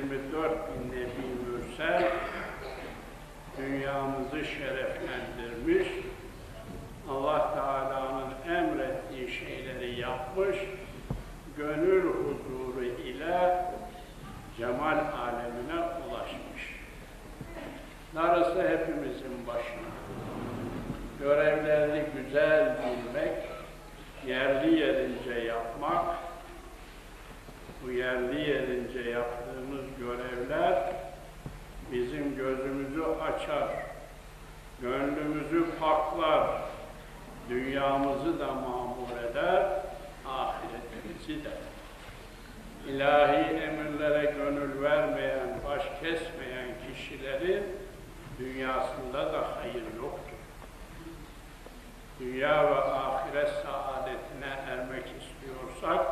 24 bin Nebi Mürsel dünyamızı şereflendirmiş, Allah Teala'nın emrettiği şeyleri yapmış, gönül huzuru ile cemal alemine ulaşmış. Darısı hepimizin başına. Görevlerini güzel bilmek, yerli yerince yapmak, bu yerli yerince yaptığımız görevler bizim gözümüzü açar, gönlümüzü paklar, dünyamızı da mamur eder, ahiretimizi de. İlahi emirlere gönül vermeyen, baş kesmeyen kişilerin dünyasında da hayır yoktur. Dünya ve ahiret saadetine ermek istiyorsak,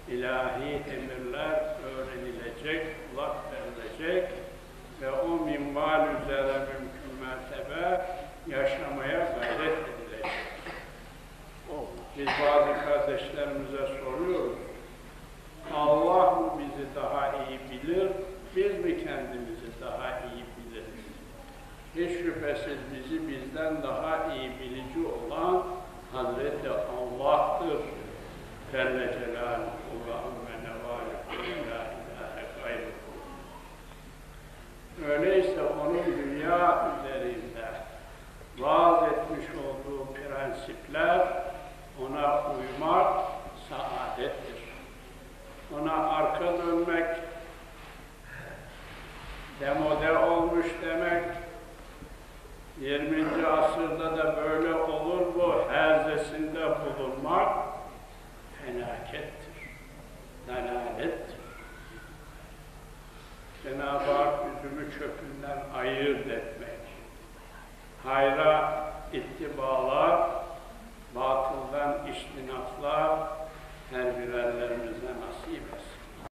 ilahi emirler öğrenilecek, kulak verilecek ve o minval üzere mümkün mertebe yaşamaya gayret edilecek. Biz bazı kardeşlerimize soruyoruz, Allah mı bizi daha iyi bilir, biz mi kendimizi daha iyi biliriz? Hiç şüphesiz bizi bizden daha iyi bilici olan Hazreti Allah'tır. Celle Celaluhu ve amme nevaluhu la ilahe gayruhu. Öyleyse onun dünya üzerinde vaaz etmiş olduğu prensipler, ona uymak saadettir. Ona arka dönmek, demode olmuş demek, 20. asırda da böyle olur mu herzesinde bulunmak felakettir, dalalettir. Cenab-ı Hak üzümü çöpünden ayırt etmek, hayra ittibalar,